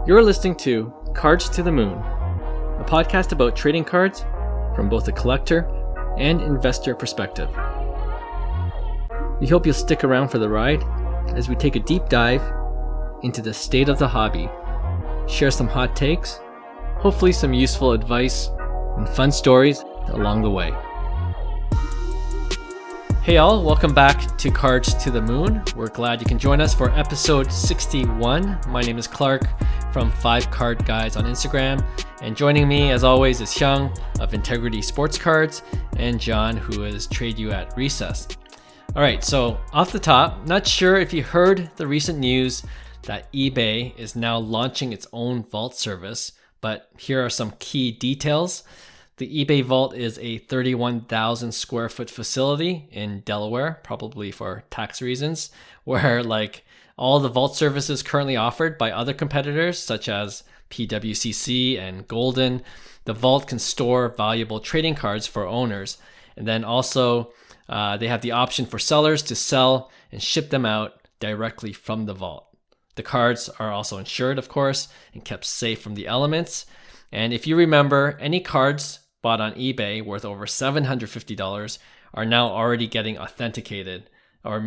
You're listening to Cards to the Moon, a podcast about trading cards from both a collector and investor perspective. We hope you'll stick around for the ride as we take a deep dive into the state of the hobby, share some hot takes, hopefully some useful advice, and fun stories along the way. Hey all, welcome back to Cards to the Moon. We're glad you can join us for episode 61. My name is Clark from 5 Card Guys on Instagram, and joining me as always is Hyung of Integrity Sports Cards and John, who is Trade You at Recess. Alright, so off the top, not sure if you heard the recent news that eBay is now launching its own vault service, but here are some key details. The eBay Vault is a 31,000 square foot facility in Delaware, probably for tax reasons, where like all the vault services currently offered by other competitors such as PWCC and Golden, the vault can store valuable trading cards for owners. And then also they have the option for sellers to sell and ship them out directly from the vault. The cards are also insured, of course, and kept safe from the elements. And if you remember, any cards bought on eBay worth over $750 are now already getting authenticated, or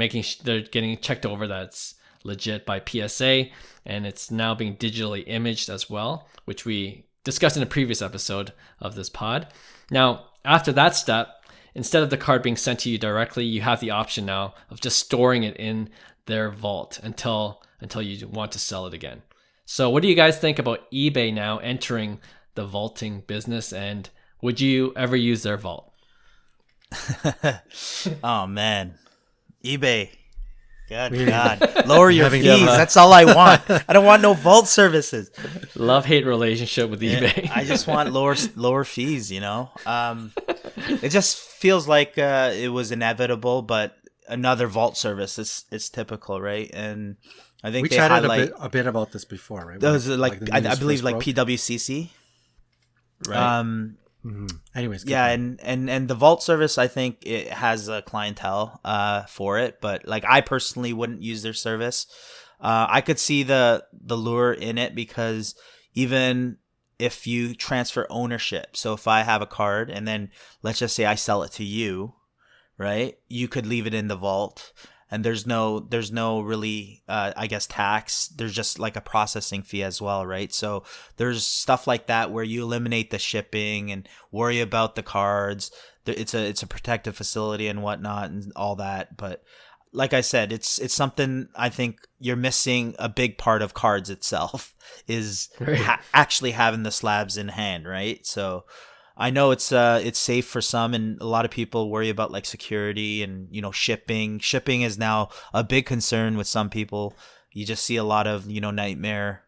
they're getting checked over that it's legit by PSA, and it's now being digitally imaged as well, which we discussed in a previous episode of this pod. Now, after that step, instead of the card being sent to you directly, you have the option now of just storing it in their vault until you want to sell it again. So what do you guys think about eBay now entering the vaulting business, and would you ever use their vault? Oh, man. eBay. God. Lower your fees. That's all I want. I don't want no vault services. Love-hate relationship with eBay. I just want lower fees, you know? It just feels like it was inevitable, but another vault service is typical, right? And I think we chatted a bit about this before, right? Those are like I believe like PWCC. Right. Anyways, yeah, and the vault service, I think it has a clientele for it, but like I personally wouldn't use their service. I could see the lure in it because even if you transfer ownership, so if I have a card and then let's just say I sell it to you, right? You could leave it in the vault. And there's no really, I guess, tax. There's just like a processing fee as well, right? So there's stuff like that where you eliminate the shipping and worry about the cards. It's a protective facility and whatnot and all that. But like I said, it's something I think you're missing a big part of cards itself is actually having the slabs in hand, right? So I know it's safe for some, and a lot of people worry about like security and, you know, shipping. Shipping is now a big concern with some people. You just see a lot of, you know, nightmare,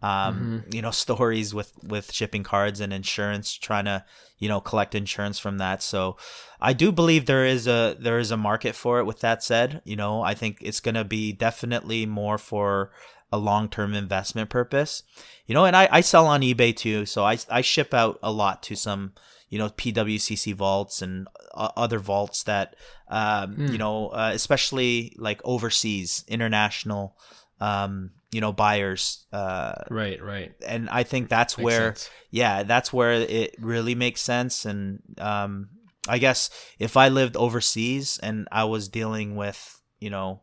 you know, stories with shipping cards and insurance, trying to, you know, collect insurance from that. So I do believe there is a market for it. With that said, you know, I think it's going to be definitely more for a long-term investment purpose, you know, and I sell on eBay too. So I ship out a lot to some, you know, PWCC vaults and other vaults that, you know, especially like overseas, international, you know, buyers. Right. And I think that's where it really makes sense. And I guess if I lived overseas and I was dealing with, you know,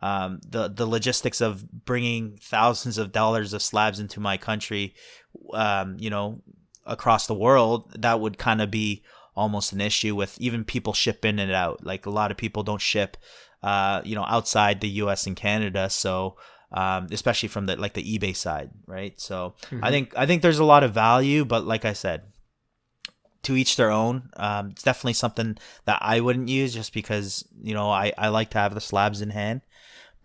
the logistics of bringing thousands of dollars of slabs into my country, you know, across the world, that would kind of be almost an issue with even people shipping it out. Like a lot of people don't ship, you know, outside the US and Canada. So, especially from the eBay side, right? So I think there's a lot of value, but like I said, to each their own. It's definitely something that I wouldn't use just because, you know, I like to have the slabs in hand.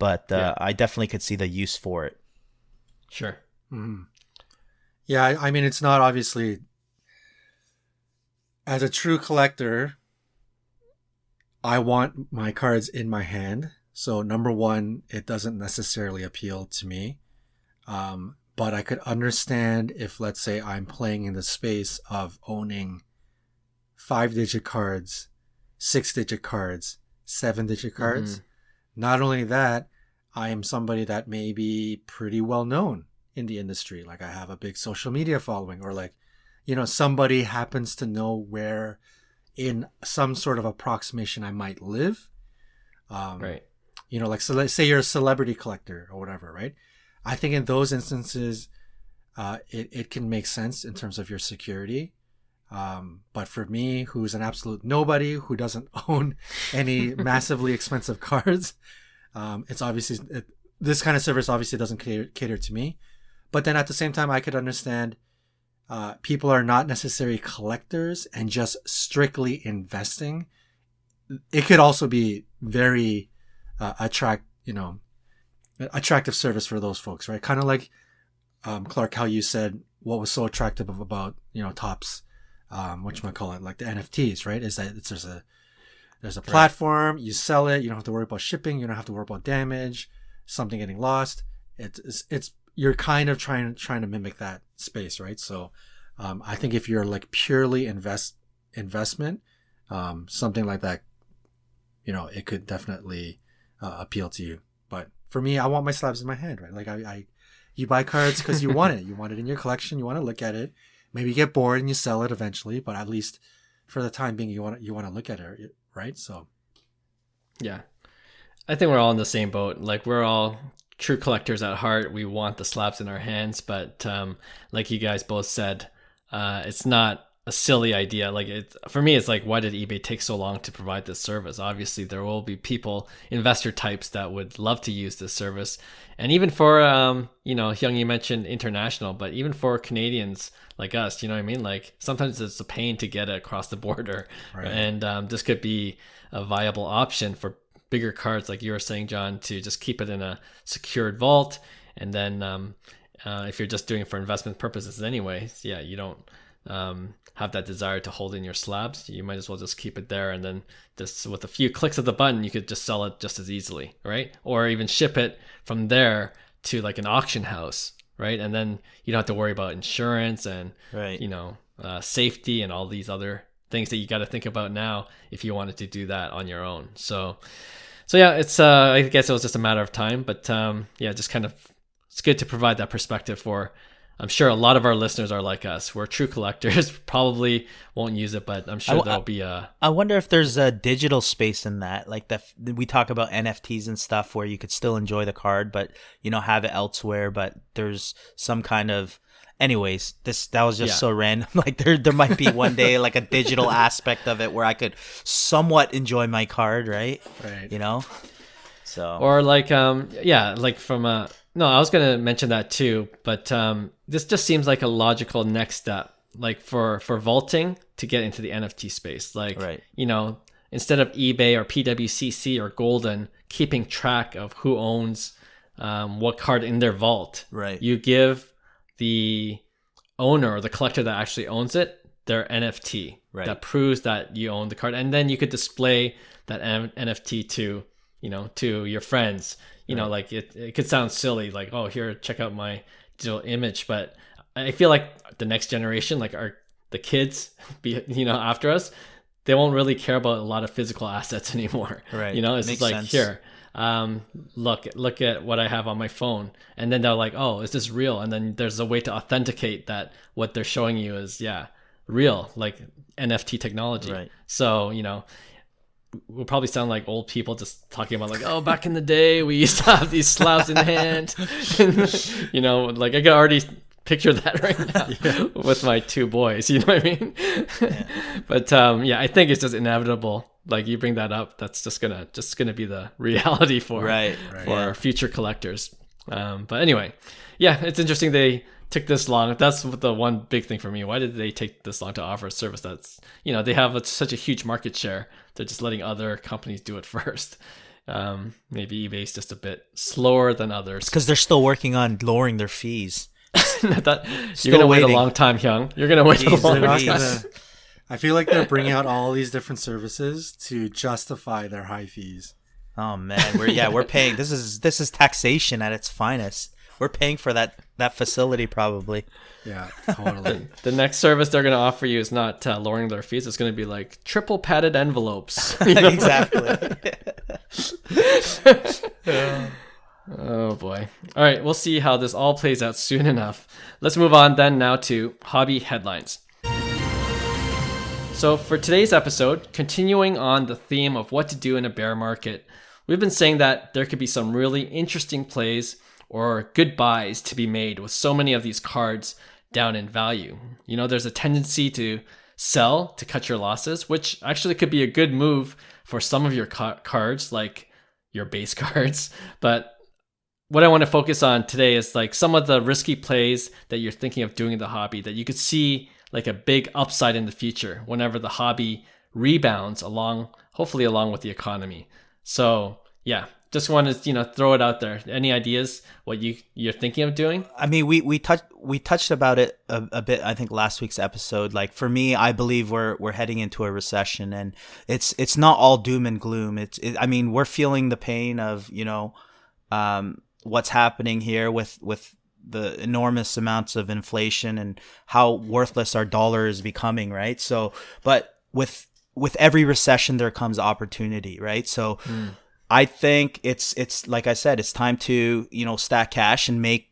But I definitely could see the use for it. Sure. Mm-hmm. Yeah, I mean, it's not obviously... As a true collector, I want my cards in my hand. So number one, it doesn't necessarily appeal to me. But I could understand if, let's say, I'm playing in the space of owning 5-digit cards, 6-digit cards, 7-digit cards. Not only that, I am somebody that may be pretty well known in the industry. Like I have a big social media following, or like, somebody happens to know where in some sort of approximation I might live. Right. Like, so let's say you're a celebrity collector or whatever, right? I think in those instances, it can make sense in terms of your security. But for me, who's an absolute nobody, who doesn't own any massively expensive cards, it's obviously this kind of service obviously doesn't cater to me. But then at the same time, I could understand people are not necessarily collectors and just strictly investing. It could also be very attractive service for those folks, right? Kind of like Clark, how you said what was so attractive about Topps, whatchamacallit, like the NFTs, right? Is that there's a platform, you sell it, you don't have to worry about shipping, you don't have to worry about damage, something getting lost. It's you're kind of trying to mimic that space, right? So I think if you're like purely investment, something like that, it could definitely appeal to you. But for me, I want my slabs in my hand, right? Like you buy cards because you want it. You want it in your collection. You want to look at it. Maybe you get bored and you sell it eventually, but at least for the time being, you want to look at it, right? So, yeah, I think we're all in the same boat. Like we're all true collectors at heart. We want the slabs in our hands, but like you guys both said, it's not a silly idea. Like for me, it's like, why did eBay take so long to provide this service? Obviously, there will be people, investor types, that would love to use this service, and even for Hyung, you mentioned international, but even for Canadians like us, you know what I mean? Like sometimes it's a pain to get it across the border, right. And this could be a viable option for bigger cards, like you were saying, John, to just keep it in a secured vault, and then if you're just doing it for investment purposes anyway, yeah, you don't have that desire to hold in your slabs, you might as well just keep it there, and then just with a few clicks of the button you could just sell it just as easily, right? Or even ship it from there to like an auction house, right? And then you don't have to worry about insurance and right. Safety and all these other things that you got to think about now if you wanted to do that on your own. So yeah, it's I guess it was just a matter of time, but yeah, just kind of, it's good to provide that perspective for, I'm sure a lot of our listeners are like us. We're true collectors, probably won't use it, but I'm sure there'll be a... I wonder if there's a digital space in that. Like we talk about NFTs and stuff where you could still enjoy the card, but, have it elsewhere, but there's some kind of... Anyways, that was just so random. Like there might be one day like a digital aspect of it where I could somewhat enjoy my card, right? Right. So... Or like, like from a... No, I was going to mention that too, but this just seems like a logical next step, like for vaulting to get into the NFT space. Like, right. Instead of eBay or PWCC or Golden keeping track of who owns what card in their vault, right. You give the owner or the collector that actually owns it their NFT, right. That proves that you own the card. And then you could display that NFT to your friends. Like it could sound silly, like, oh, here, check out my digital image. But I feel like the next generation, like the kids, after us, they won't really care about a lot of physical assets anymore. Right. It's Makes just like, sense. here, look at what I have on my phone. And then they're like, oh, is this real? And then there's a way to authenticate that what they're showing you is, real, like NFT technology. Right. So, we'll probably sound like old people just talking about like, oh, back in the day we used to have these slabs in hand. Like I can already picture that right now with my two boys, you know what I mean? Yeah. But I think it's just inevitable. Like you bring that up, that's just gonna be the reality for future collectors. But anyway, it's interesting they took this long. That's the one big thing for me. Why did they take this long to offer a service that's, they have such a huge market share? They're just letting other companies do it first. Maybe eBay's just a bit slower than others. Because they're still working on lowering their fees. You're going to wait a long time, Hyung. You're going to wait a long time. I feel like they're bringing out all these different services to justify their high fees. Oh, man. We're paying. This is taxation at its finest. We're paying for that facility probably. Yeah, totally. The next service they're going to offer you is not lowering their fees. It's going to be like triple padded envelopes. Exactly. Oh boy. All right, we'll see how this all plays out soon enough. Let's move on then now to hobby headlines. So for today's episode, continuing on the theme of what to do in a bear market, we've been saying that there could be some really interesting plays or good buys to be made with so many of these cards down in value. You know, there's a tendency to sell to cut your losses, which actually could be a good move for some of your cards, like your base cards. But what I want to focus on today is like some of the risky plays that you're thinking of doing in the hobby that you could see like a big upside in the future whenever the hobby rebounds hopefully along with the economy. So yeah, just want to, throw it out there. Any ideas what you're thinking of doing? I mean, we touched about it a bit, I think, last week's episode. Like for me, I believe we're heading into a recession, and it's not all doom and gloom. I mean, we're feeling the pain of, what's happening here with the enormous amounts of inflation and how worthless our dollar is becoming, right? So, but with every recession there comes opportunity, right? So I think it's like I said, it's time to, stack cash and make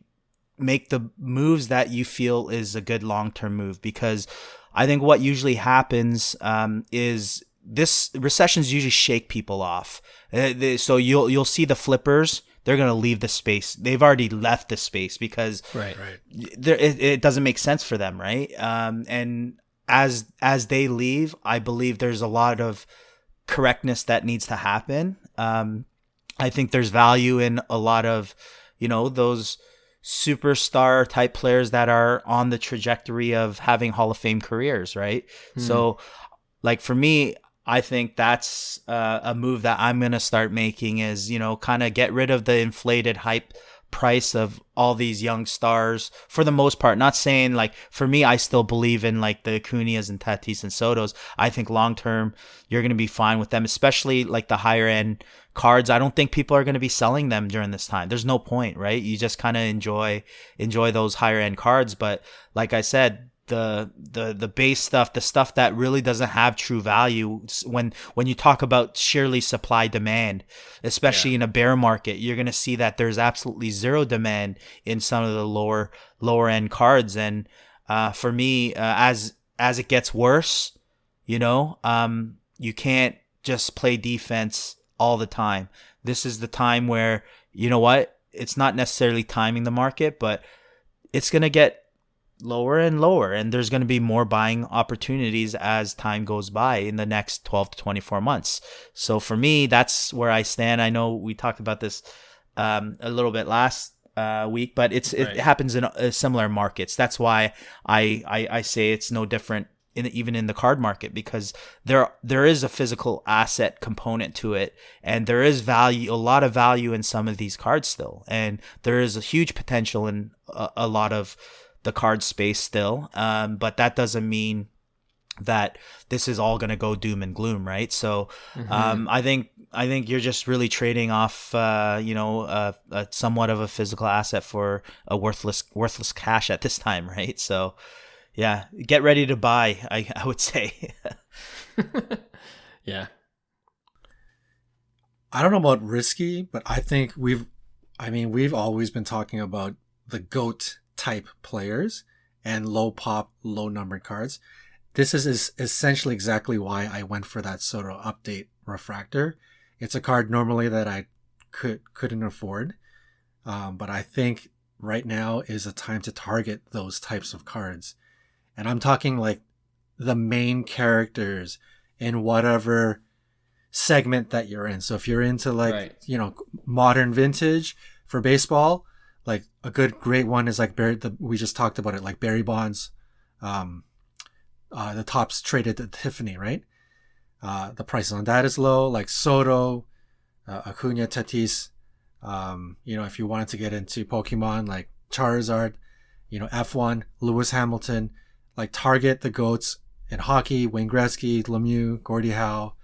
the moves that you feel is a good long-term move, because I think what usually happens is this recessions usually shake people off. So you'll see the flippers. They're going to leave the space. They've already left the space because it doesn't make sense for them, right? And as they leave, I believe there's a lot of correctness that needs to happen. I think there's value in a lot of, those superstar type players that are on the trajectory of having Hall of Fame careers, right? So, like for me, I think that's a move that I'm going to start making is, kind of get rid of the inflated hype price of all these young stars for the most part. Not saying like, for me, I still believe in like the Acuñas and Tatis and Sotos. I think long term, you're going to be fine with them, especially like the higher end cards. I don't think people are going to be selling them during this time. There's no point, right? You just kind of enjoy those higher end cards. But like I said, the base stuff, the stuff that really doesn't have true value, when you talk about sheerly supply demand, especially in a bear market, you're going to see that there's absolutely zero demand in some of the lower end cards. And for me, as it gets worse, you can't just play defense all the time. This is the time where, it's not necessarily timing the market, but it's going to get lower and lower, and there's going to be more buying opportunities as time goes by in the next 12 to 24 months. So for me, that's where I stand. I know we talked about this a little bit last week, but it happens in similar markets. That's why I say it's no different even in the card market, because there is a physical asset component to it, and there is a lot of value in some of these cards still, and there is a huge potential in a lot of the card space still, but that doesn't mean that this is all going to go doom and gloom, right? So I think you're just really trading off a somewhat of a physical asset for a worthless cash at this time, right? So yeah, get ready to buy, I would say. Yeah, I don't know about risky, but I think we've always been talking about the GOAT type players and low pop, low numbered cards. This is essentially exactly why I went for that Soto update Refractor. It's a card normally that I couldn't afford, but I think right now is a time to target those types of cards. And I'm talking like the main characters in whatever segment that you're in. So if you're into modern vintage for baseball, like a great one is like we just talked about it, like Barry Bonds, the tops traded at Tiffany, right? The price on that is low, like Soto, Acuña, Tatis. If you wanted to get into Pokemon, like Charizard, F1, Lewis Hamilton, like target the GOATs in hockey, Wayne Gretzky, Lemieux, Gordie Howe,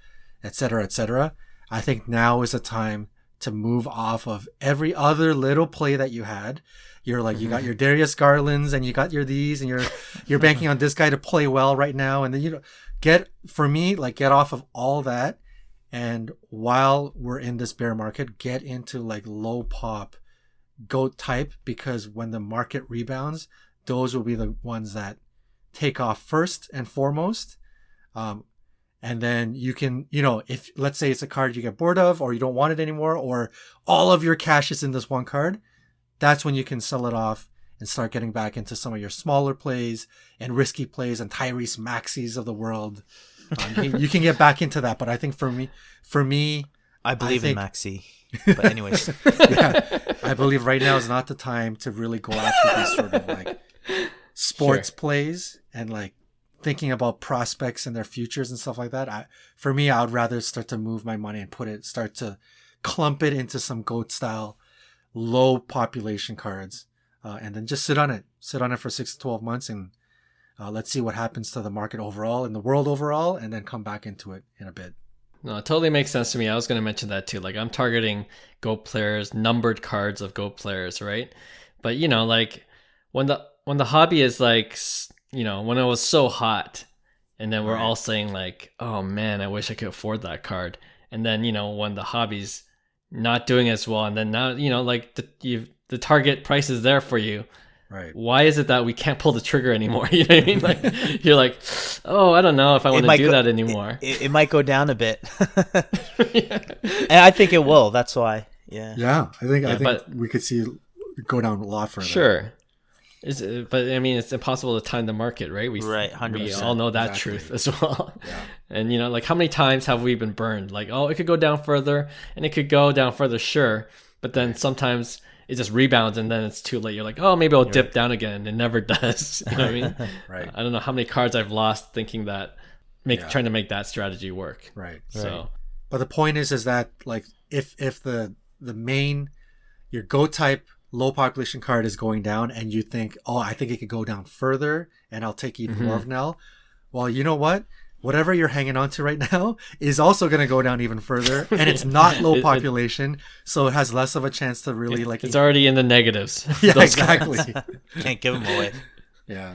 etc., etc. I think now is the time to move off of every other little play that you had. You're like, you got your Darius Garlands and you got your these, and you're banking on this guy to play well right now. And then, get off of all that. And while we're in this bear market, get into like low pop, GOAT type, because when the market rebounds, those will be the ones that take off first and foremost. And then you can, if let's say it's a card you get bored of, or you don't want it anymore, or all of your cash is in this one card, that's when you can sell it off and start getting back into some of your smaller plays and risky plays and Tyrese Maxey's of the world. You can get back into that. But I think for me, I believe in Maxey. But anyways, I believe right now is not the time to really go after these sort of like sports plays and like thinking about prospects and their futures and stuff like that. For me, I would rather start to move my money and start to clump it into some GOAT style, low population cards, and then just sit on it for 6 to 12 months. And let's see what happens to the market overall and the world overall, and then come back into it in a bit. No, it totally makes sense to me. I was going to mention that too. Like I'm targeting GOAT players, numbered cards of GOAT players, right? But like when the hobby is like, when it was so hot, and then we're all saying like, oh man, I wish I could afford that card. And then, when the hobby's not doing as well, and then now, like the target price is there for you. Right. Why is it that we can't pull the trigger anymore? You know what I mean? Like you're like, oh, I don't know if I want to do that anymore. It might go down a bit. And I think it will. That's why. Yeah. Yeah. I think we could see it go down a lot further. Sure. But I mean, it's impossible to time the market, right? Right, 100%. We all know that truth as well. Yeah. And like how many times have we been burned? Like, oh, it could go down further, and it could go down further, sure. But then sometimes it just rebounds, and then it's too late. You're like, oh, maybe I'll dip down again, and it never does. You know what I mean? Right. I don't know how many cards I've lost thinking that, trying to make that strategy work. Right. So, but the point is that like if the main your GOAT type low population card is going down, and you think, oh, I think it could go down further, and I'll take even more of now. Well, you know what? Whatever you're hanging on to right now is also going to go down even further, and it's not low population, so it has less of a chance to really it's already in the negatives. Yeah, exactly. Can't give them away. Yeah.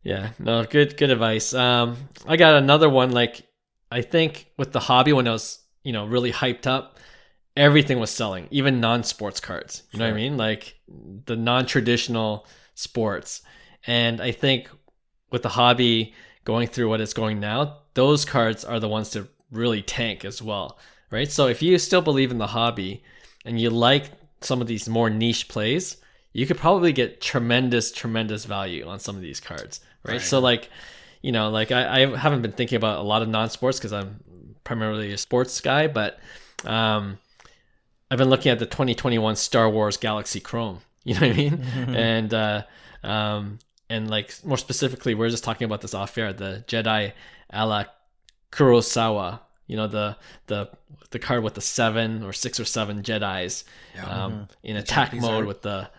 Yeah. No, good advice. I got another one. Like, I think with the hobby, when I was, really hyped up, everything was selling, even non-sports cards. You know what I mean? Like the non-traditional sports. And I think with the hobby going through what it's going now, those cards are the ones to really tank as well, right? So if you still believe in the hobby and you like some of these more niche plays, you could probably get tremendous value on some of these cards, right? So like, I haven't been thinking about a lot of non-sports because I'm primarily a sports guy, but I've been looking at the 2021 Star Wars Galaxy Chrome, you know what I mean? And like more specifically, we're just talking about this off air, the Jedi a la Kurosawa, the card with the 7 or 6 or 7 Jedis in attack Japanese mode art. with the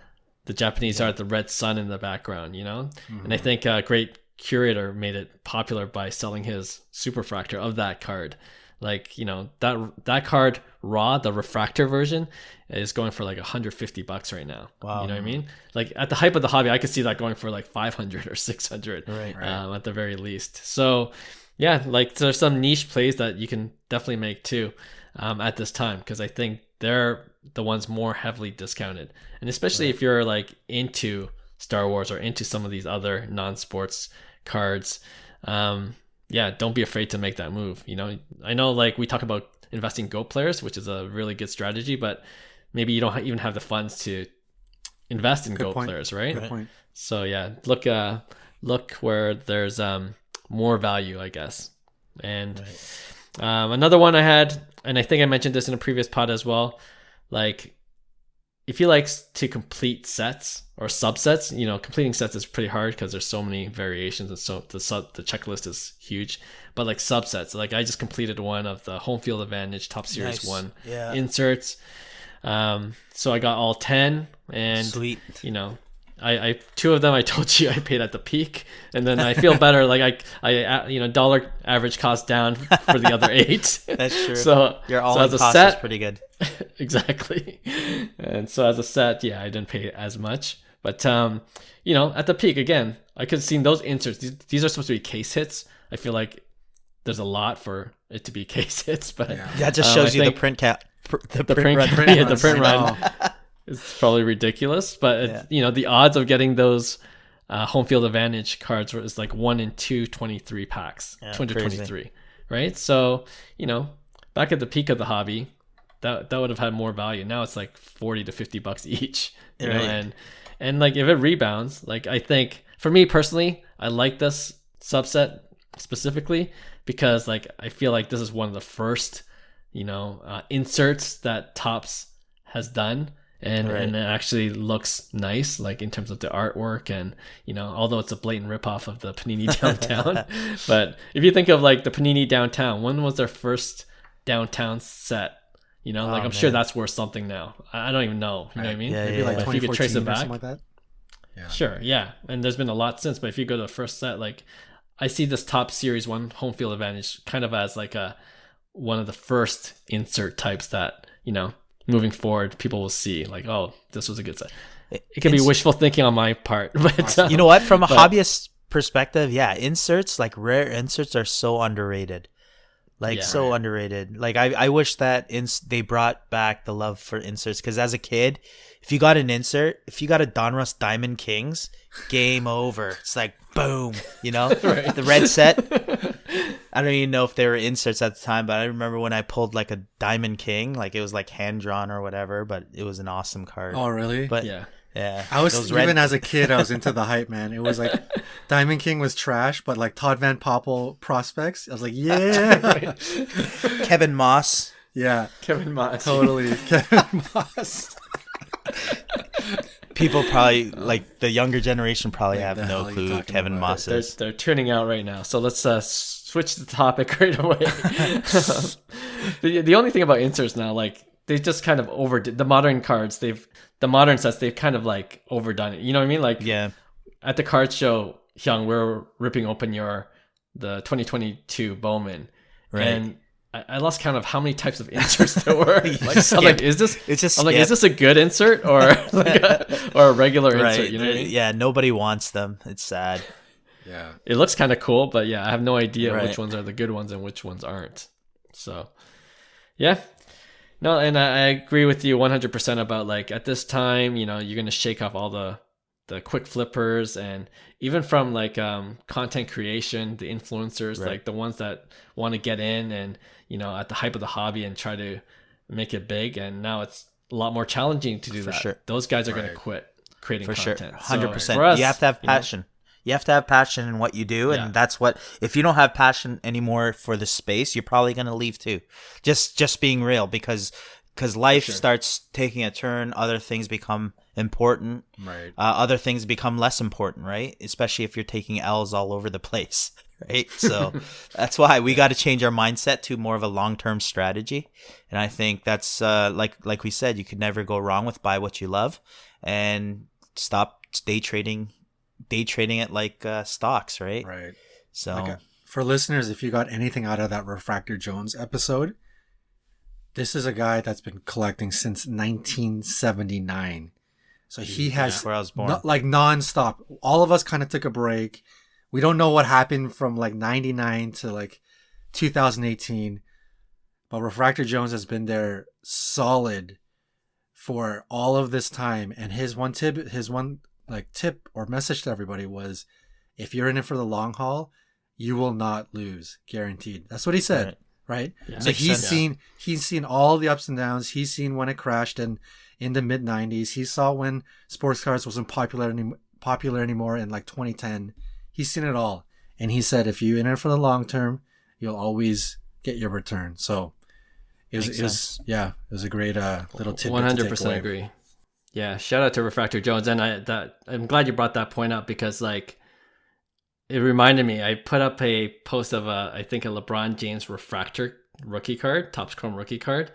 Japanese art, the red sun in the background, And I think Great Curator made it popular by selling his Superfractor of that card. Like, that card raw, the Refractor version, is going for like $150 right now. Wow. You know what I mean? Like at the hype of the hobby, I could see that going for like 500 or 600 at the very least. So yeah, like there's some niche plays that you can definitely make too at this time, because I think they're the ones more heavily discounted. And especially if you're like into Star Wars or into some of these other non-sports cards, don't be afraid to make that move. I know like we talk about investing GOAT players, which is a really good strategy, but maybe you don't even have the funds to invest in GOAT players, right? Good point. So yeah, look where there's more value, I guess. And another one I had, and I think I mentioned this in a previous pod as well, like if you like to complete sets or subsets, completing sets is pretty hard because there's so many variations, and so the checklist is huge. But like subsets, like I just completed one of the Home Field Advantage Top Series 1 inserts. So I got all 10, and sweet. I 2 of them I told you I paid at the peak, and then I feel better. Like I dollar average cost down for the other 8. That's true. So your all-in cost is pretty good. Exactly. And so as a set, I didn't pay as much, but at the peak again, I could have seen those inserts. These are supposed to be case hits. I feel like there's a lot for it to be case hits, but that just shows you the print cap. The print run. The print run. It's probably ridiculous, but Yeah. the odds of getting those home field advantage cards is like 1 in 223 packs, Yeah, 223, right? So back at the peak of the hobby, that would have had more value. Now it's like $40 to $50 each, you know, Right. and like if it rebounds, like I think for me personally, I like this subset specifically because like I feel like this is one of the first inserts that Topps has done, and Right. and it actually looks nice, like in terms of the artwork, and although it's a blatant ripoff of the Panini Downtown. But if you think of like the Panini Downtown, when was their first Downtown set? Like I'm sure man. that's worth something now. I don't even know. You know what I mean? Yeah, Maybe like But if you could trace it 2014 or back, something like that. Yeah. sure, yeah. And there's been a lot since, but if you go to the first set, like I see this Top Series 1 home field advantage kind of as like one of the first insert types that, moving forward, people will see like, oh, this was a good set. It can be wishful thinking on my part, but You know what? From a but- hobbyist perspective, yeah, inserts, like rare inserts, are so underrated. Like Yeah. so underrated. Like I wish that they brought back the love for inserts, because as a kid, if you got an insert, if you got a Donruss Diamond Kings, game over. It's like boom, Right. the red set. I don't even know if they were inserts at the time, but I remember when I pulled like a Diamond King, like it was like hand drawn or whatever, but it was an awesome card. Oh, really? But yeah. yeah, I was those even as a kid, I was into the hype, man. It was like Diamond King was trash, but like Todd Van Poppel prospects, I was like, yeah, Kevin Moss. yeah, Kevin Moss. totally. Kevin Moss. People probably like the younger generation probably Like, have the hell no are you clue who talking Kevin about? Moss They're, is. they're tuning out right now. So let's switch the topic right away. The only thing about inserts now, like they just kind of overdid the modern cards. The modern sets, they've kind of like overdone it. You know what I mean? Like Yeah, at the card show, Hyung, we were ripping open the 2022 Bowman, Right. and I lost count of how many types of inserts there were. Like, just I'm like, skip. is this? It's just I'm like, skip. is this a good insert or like or a regular insert? You know what I mean? Yeah, nobody wants them. It's sad. Yeah. It looks kind of cool, but yeah, I have no idea Right. which ones are the good ones and which ones aren't. So, yeah. No, and I agree with you 100% about like at this time, you're going to shake off all the quick flippers, and even from like content creation, the influencers, Right. like the ones that want to get in and, at the hype of the hobby and try to make it big. And now it's a lot more challenging to do For that. sure. Those guys are going Right. to quit creating For sure. content. 100%. So for us, you have to have you know, passion. You have to have passion in what you do, and Yeah. that's what. If you don't have passion anymore for the space, you're probably going to leave too. Just being real, because life Sure. starts taking a turn. Other things become important. Right. Other things become less important, right? Especially if you're taking L's all over the place, right? So that's why we got to change our mindset to more of a long-term strategy. And I think that's like we said, you could never go wrong with buy what you love, and stop day trading it like stocks, right? Right. So Like, for listeners, if you got anything out of that Refractor Jones episode, this is a guy that's been collecting since 1979. So he has that's where I was born. like nonstop. All of us kind of took a break. We don't know what happened from like 99 to like 2018. But Refractor Jones has been there solid for all of this time. And his one tip or message to everybody was, if you're in it for the long haul, you will not lose, guaranteed. That's what he said, right? Yeah. So Makes sense. he's seen all the ups and downs. He's seen when it crashed in the mid 90s. He saw when sports cars wasn't popular anymore in like 2010. He's seen it all, and he said, if you're in it for the long term, you'll always get your return. So it was a great little tidbit. 100% agree. Yeah, shout out to Refractor Jones, and I'm glad you brought that point up, because like it reminded me. I put up a post of I think a LeBron James Refractor rookie card, Topps Chrome rookie card,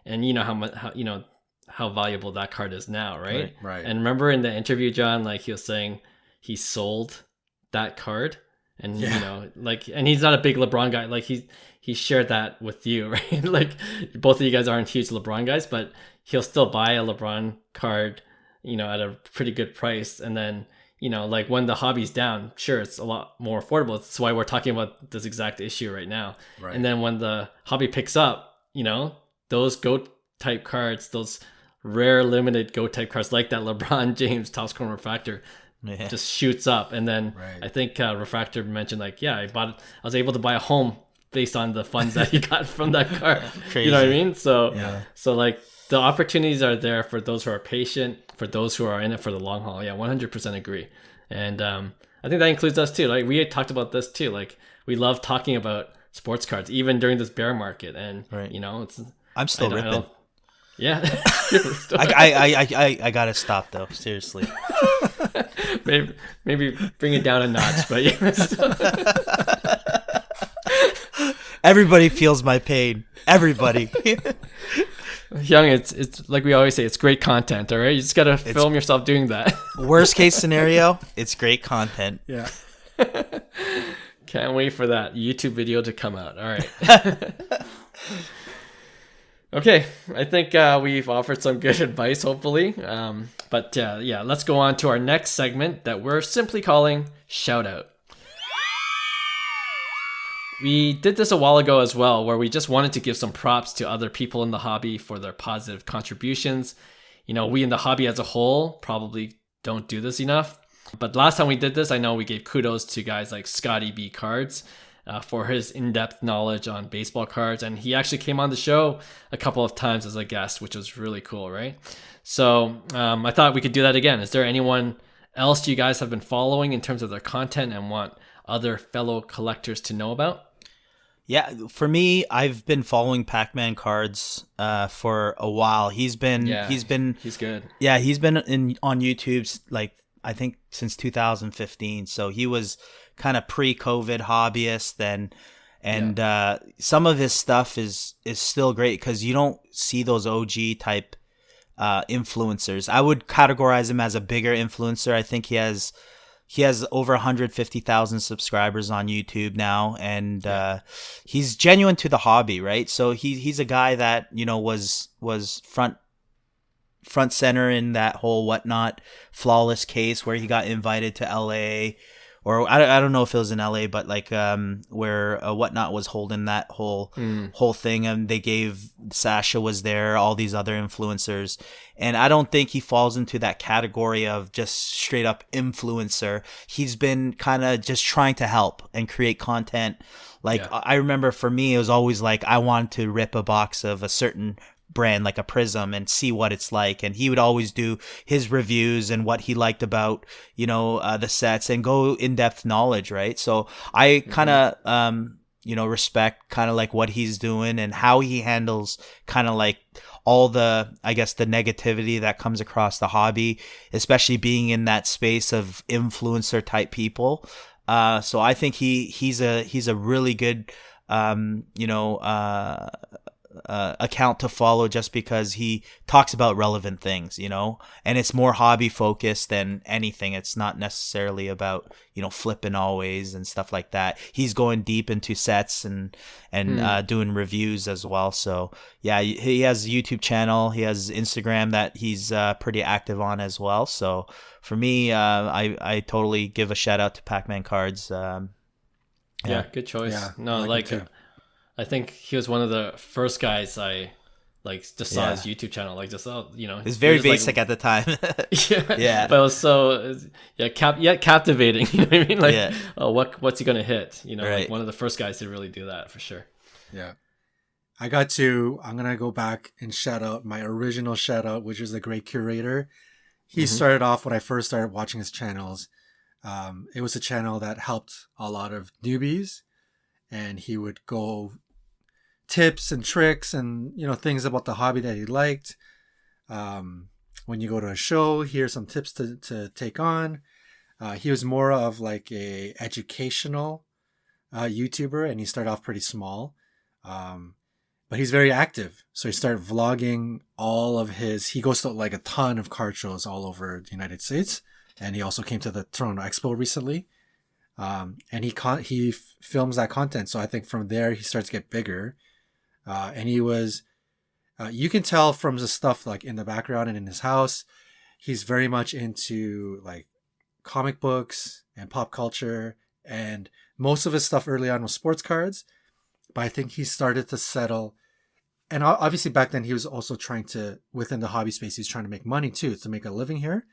and you know how valuable that card is now, right? Right. And remember in the interview, John, like he was saying he sold that card, and and he's not a big LeBron guy. Like he shared that with you, right? Like both of you guys aren't huge LeBron guys, but he'll still buy a LeBron card, at a pretty good price. And then, like when the hobby's down, sure, it's a lot more affordable. That's why we're talking about this exact issue right now. Right. And then when the hobby picks up, those GOAT type cards, those rare limited go type cards like that LeBron James top scoring refractor just shoots up. And then I think Refractor mentioned like, yeah, I was able to buy a home based on the funds that he got from that card. You know what I mean? So so like the opportunities are there for those who are patient, for those who are in it for the long haul. Yeah, 100% agree. And I think that includes us too. Like we had talked about this too. Like we love talking about sports cards even during this bear market. And you know, it's I'm still ripping. Yeah. I gotta stop though. Seriously. maybe bring it down a notch, but yeah. Everybody feels my pain. Everybody. Hyung, it's like we always say, it's great content. All right, you just gotta film yourself doing that. Worst case scenario, it's great content. Yeah. Can't wait for that YouTube video to come out. All right. Okay, I think we've offered some good advice, hopefully. But yeah, let's go on to our next segment that we're simply calling Shoutout. We did this a while ago as well, where we just wanted to give some props to other people in the hobby for their positive contributions. You know, we in the hobby as a whole probably don't do this enough. But last time we did this, I know we gave kudos to guys like Scotty B Cards for his in-depth knowledge on baseball cards. And he actually came on the show a couple of times as a guest, which was really cool, right? So I thought we could do that again. Is there anyone else you guys have been following in terms of their content and want other fellow collectors to know about? Yeah, for me, I've been following Packman Cards for a while. He's good. Yeah, he's been on YouTube like I think since 2015. So he was kind of pre-COVID hobbyist and some of his stuff is still great because you don't see those OG type influencers. I would categorize him as a bigger influencer. I think he has over 150,000 subscribers on YouTube now, and he's genuine to the hobby, right? So he's a guy that, you know, was front center in that whole Whatnot flawless case where he got invited to LA, or I don't know if it was in LA, but like where Whatnot was holding that whole thing, and they gave Sasha was there, all these other influencers, and I don't think he falls into that category of just straight up influencer. He's been kind of just trying to help and create content. Like I remember for me, it was always like I wanted to rip a box of a certain brand like a Prism and see what it's like, and he would always do his reviews and what he liked about, you know, the sets and go in-depth knowledge, right? So I kind of respect kind of like what he's doing and how he handles kind of like all the, I guess, the negativity that comes across the hobby, especially being in that space of influencer type people. So I think he's a really good account to follow, just because he talks about relevant things, you know, and it's more hobby focused than anything. It's not necessarily about, you know, flipping always and stuff like that. He's going deep into sets and doing reviews as well. So yeah, he has a YouTube channel. He has Instagram that he's pretty active on as well. So for me, I totally give a shout out to Packman Cards. Yeah, good choice. Yeah, no, like I think he was one of the first guys I just saw his YouTube channel, like just you know, it's very basic at the time. But it was so captivating. You know what I mean? Like, what's he gonna hit? You know, like one of the first guys to really do that for sure. Yeah, I'm gonna go back and shout out my original shout out, which is the Great Curator. He started off when I first started watching his channels. It was a channel that helped a lot of newbies, and he would go tips and tricks and, you know, things about the hobby that he liked. When you go to a show, here's some tips to take on. He was more of like a educational YouTuber, and he started off pretty small. But he's very active. So he started vlogging all of he goes to like a ton of card shows all over the United States. And he also came to the Toronto Expo recently. And he films that content. So I think from there he starts to get bigger. And he was, you can tell from the stuff like in the background and in his house, he's very much into like comic books and pop culture. And most of his stuff early on was sports cards. But I think he started to settle and obviously back then he was also trying to, within the hobby space, he's trying to make money too, to make a living here.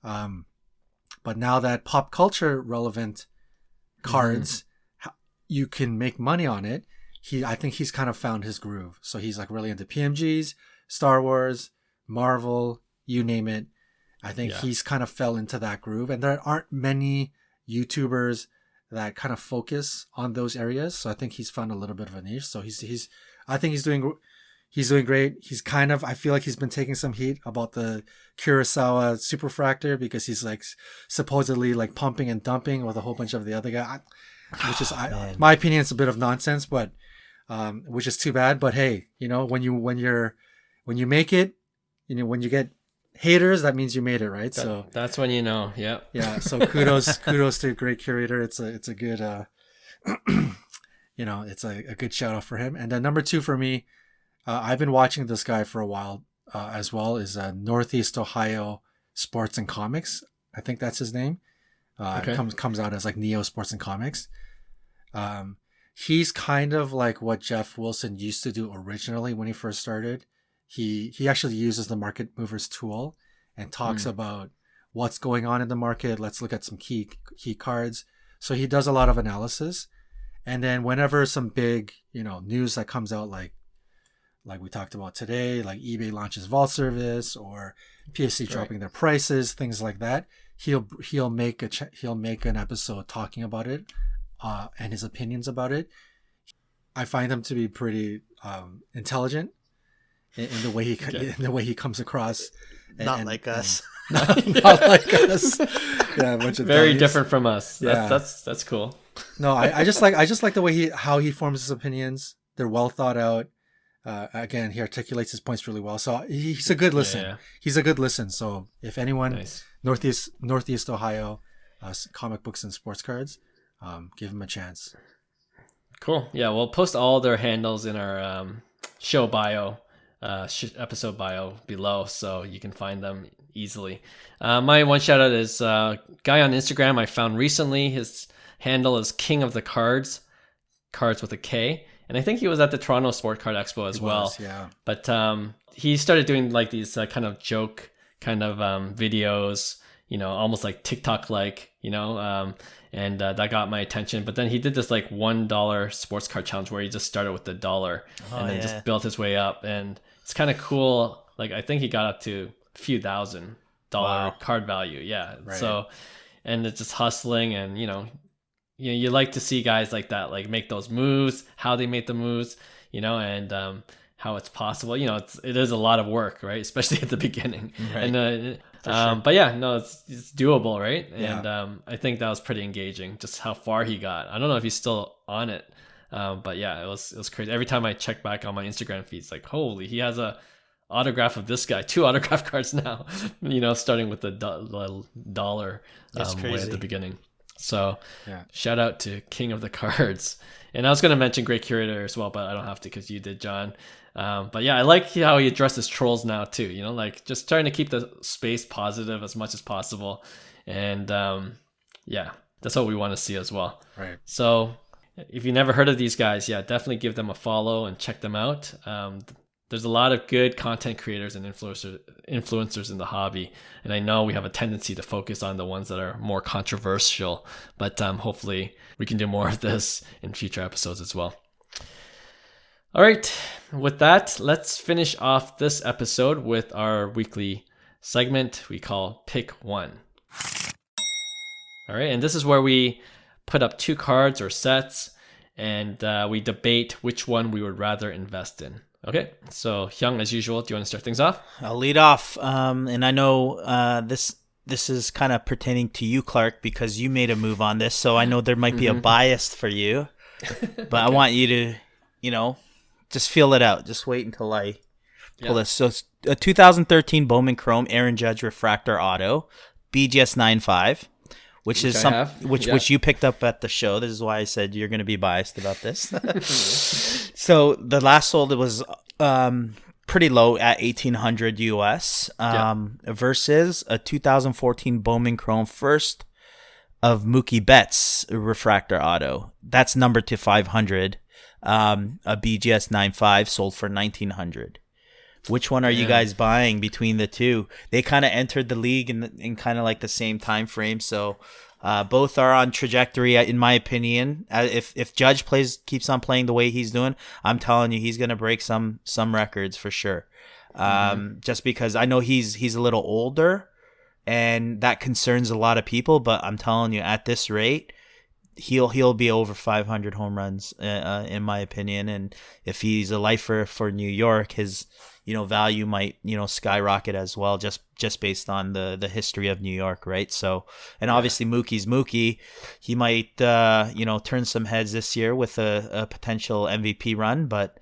But now that pop culture relevant cards, you can make money on it. I think he's kind of found his groove. So he's like really into PMGs, Star Wars, Marvel, you name it. I think he's kind of fell into that groove, and there aren't many YouTubers that kind of focus on those areas. So I think he's found a little bit of a niche. So I think he's doing great. He's kind of, I feel like he's been taking some heat about the Kurosawa Superfractor, because he's like supposedly like pumping and dumping with a whole bunch of the other guy, which is, my opinion, it's a bit of nonsense, but which is too bad. But hey, you know, when you make it, you know, when you get haters, that means you made it, right? So that's when you know. Yeah. So kudos to Great Curator. It's a good you know, it's a good shout out for him. And then number 2 for me, I've been watching this guy for a while as well, is Northeast Ohio Sports and Comics. I think that's his name. It comes out as like Neo Sports and Comics. He's kind of like what Jeff Wilson used to do originally when he first started. He actually uses the market movers tool and talks about what's going on in the market. Let's look at some key cards. So he does a lot of analysis. And then whenever some big, you know, news that comes out, like we talked about today, like eBay launches vault service or PSC dropping their prices, things like that, he'll make an episode talking about it and his opinions about it. I find him to be pretty intelligent in the way he comes across. Not like us. Not like us. Yeah, a bunch of very dummies. different from us. Yeah. That's cool. No, I just like the way how he forms his opinions. They're well thought out. Again, he articulates his points really well. So he's a good listen. Yeah. He's a good listen. So if anyone, Northeast Ohio, comic books and sports cards, give him a chance. Cool. Yeah, we'll post all their handles in our show bio, episode bio below, so you can find them easily. My one shout out is a guy on Instagram I found recently. His handle is King of the Cards, cards with a K. And I think he was at the Toronto Sport Card Expo as well. Yeah. But he started doing like these kind of joke kind of videos, you know, almost like TikTok like, you know, and that got my attention. But then he did this like $1 sports card challenge where he just started with $1 and then just built his way up. And it's kind of cool. Like I think he got up to a few $1,000 card value. Yeah. Right. So, and it's just hustling, and, you know, you like to see guys like that, like make those moves, how they make the moves, you know, and how it's possible. You know, it is a lot of work, right? Especially at the beginning. Right. And sure. But yeah, no, it's doable, right? Yeah. And I think that was pretty engaging, just how far he got. I don't know if he's still on it, but yeah, it was crazy. Every time I check back on my Instagram feed, it's like, holy, he has a autograph of this guy, 2 autograph cards now. You know, starting with the dollar way at the beginning. So shout out to King of the Cards. And I was going to mention Great Curator as well, but I don't have to because you did, John. But yeah, I like how he addresses trolls now too, you know, like just trying to keep the space positive as much as possible. And yeah, that's what we want to see as well. Right. So if you never heard of these guys, yeah, definitely give them a follow and check them out. There's a lot of good content creators and influencers in the hobby. And I know we have a tendency to focus on the ones that are more controversial, but hopefully we can do more of this in future episodes as well. All right. With that, let's finish off this episode with our weekly segment we call Pick One. All right. And this is where we put up 2 cards or sets, and we debate which one we would rather invest in. Okay, so Hyung, as usual, do you want to start things off? I'll lead off, and I know this is kind of pertaining to you, Clark, because you made a move on this, so I know there might be a bias for you, but I want you to, you know, just feel it out. Just wait until I pull this. So it's a 2013 Bowman Chrome Aaron Judge Refractor Auto, BGS 9.5. Which is which you picked up at the show. This is why I said you're going to be biased about this. So the last sold, it was pretty low at $1,800 US versus a 2014 Bowman Chrome first of Mookie Betts Refractor Auto. That's numbered to 500. a BGS 9.5 sold for $1,900. Which one are you guys buying between the two? They kind of entered the league in kind of like the same time frame, so both are on trajectory, in my opinion. If Judge keeps on playing the way he's doing, I'm telling you, he's gonna break some records for sure. Just because I know he's a little older, and that concerns a lot of people. But I'm telling you, at this rate, he'll be over 500 home runs, in my opinion. And if he's a lifer for New York, his value might skyrocket as well, just based on the history of New York, right? So, and obviously Mookie's Mookie, he might turn some heads this year with a potential MVP run, but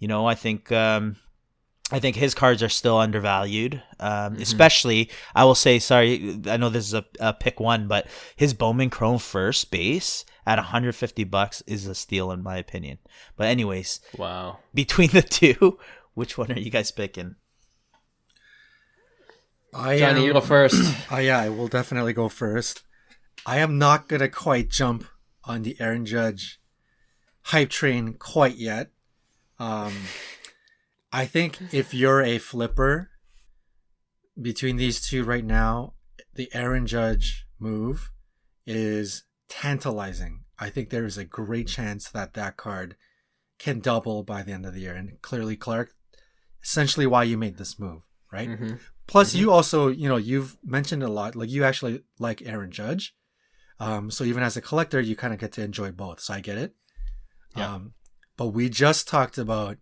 I think his cards are still undervalued, especially, I will say, sorry, I know this is a pick one, but his Bowman Chrome first base at $150 is a steal in my opinion. But anyways, wow, between the two, which one are you guys picking? Johnny, you go first. I will definitely go first. I am not going to quite jump on the Aaron Judge hype train quite yet. I think if you're a flipper between these two right now, the Aaron Judge move is tantalizing. I think there is a great chance that card can double by the end of the year. And clearly, Clark, essentially why you made this move, right? Mm-hmm. Plus, you also, you've mentioned a lot, like you actually like Aaron Judge. So even as a collector, you kind of get to enjoy both. So I get it. Yeah. But we just talked about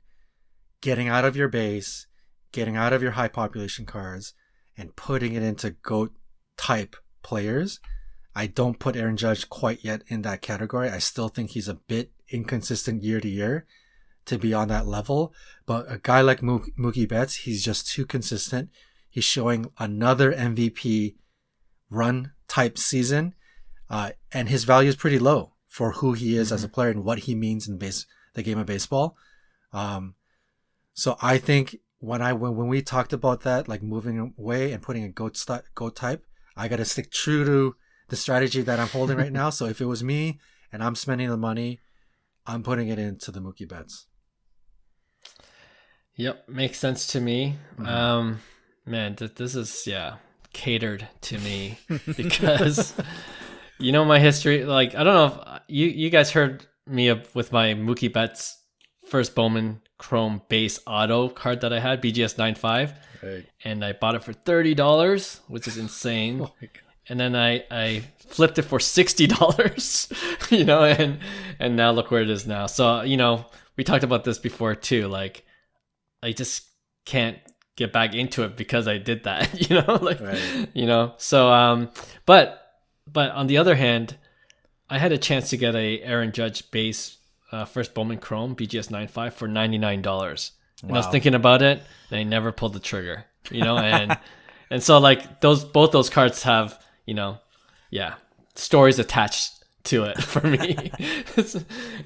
getting out of your base, getting out of your high population cards, and putting it into GOAT type players. I don't put Aaron Judge quite yet in that category. I still think he's a bit inconsistent year to year to be on that level. But a guy like Mookie Betts, he's just too consistent. He's showing another MVP run type season. And his value is pretty low for who he is as a player and what he means in the game of baseball. So I think when we talked about that, like moving away and putting a GOAT type, I got to stick true to the strategy that I'm holding right now. So if it was me and I'm spending the money, I'm putting it into the Mookie Betts. Yep, makes sense to me. Mm-hmm. Man, this is catered to me because my history. Like, I don't know if you guys heard me with my Mookie Betts first Bowman Chrome base auto card that I had, BGS 9.5, Right. and I bought it for $30, which is insane. Oh my God. And then I flipped it for $60, and now look where it is now. So, we talked about this before too. Like, I just can't get back into it because I did that, Right. So, but on the other hand, I had a chance to get a Aaron Judge base first Bowman Chrome BGS 9.5 for $99. And I was thinking about it, and I never pulled the trigger, and and so like both those cards have stories attached to it for me.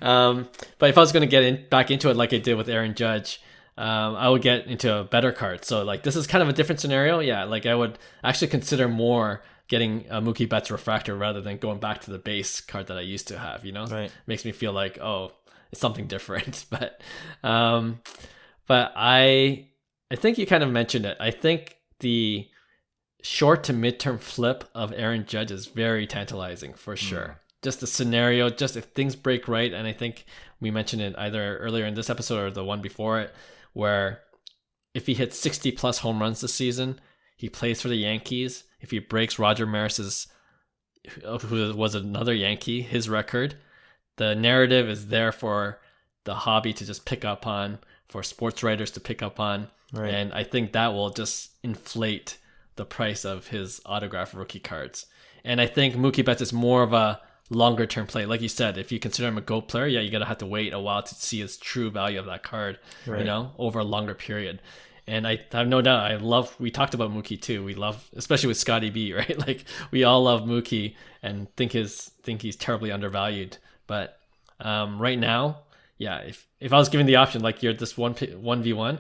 But if I was going to get back into it like I did with Aaron Judge, I would get into a better card. So like this is kind of a different scenario. Yeah, like I would actually consider more getting a Mookie Betts Refractor rather than going back to the base card that I used to have. Right. Makes me feel like, oh, it's something different. But I think you kind of mentioned it. I think the short to midterm flip of Aaron Judge is very tantalizing for sure. Just the scenario, just if things break right, and I think we mentioned it either earlier in this episode or the one before it, where if he hits 60 plus home runs this season, he plays for the Yankees. If he breaks Roger Maris's, who was another Yankee, his record, the narrative is there for the hobby to just pick up on, for sports writers to pick up on. Right. And I think that will just inflate the price of his autographed rookie cards. And I think Mookie Betts is more of a longer term play. Like you said, if you consider him a GOAT player, you gotta have to wait a while to see his true value of that card, right, over a longer period. And I have no doubt, we talked about Mookie too. We love, especially with Scotty B, right? Like we all love Mookie and think he's terribly undervalued. But right now, if I was given the option, like you're this 1v1,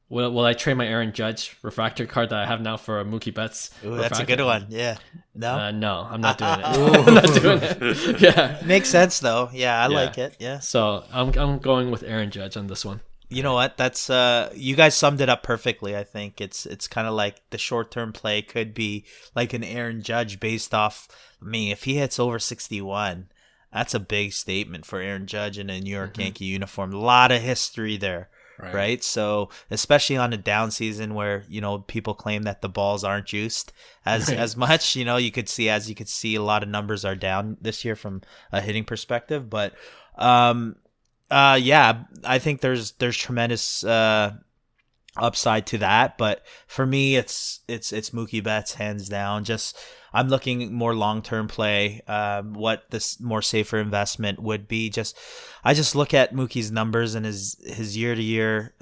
Will I trade my Aaron Judge refractor card that I have now for a Mookie Betts? Ooh, that's a good one. Yeah. No? No, I'm not doing it. I'm not doing it. Yeah. Makes sense, though. Yeah, I Yeah. like it. Yeah. So I'm going with Aaron Judge on this one. You know what? That's you guys summed it up perfectly. I think it's kind of like the short-term play could be like an Aaron Judge based off, I mean, if he hits over 61, that's a big statement for Aaron Judge in a New York Yankee uniform. A lot of history there. Right. So especially on a down season where, people claim that the balls aren't juiced as much, you could see a lot of numbers are down this year from a hitting perspective. But yeah, I think there's tremendous upside to that. But for me, it's Mookie Betts hands down. Just I'm looking more long-term play. What this more safer investment would be. I just look at Mookie's numbers and his year-to-year,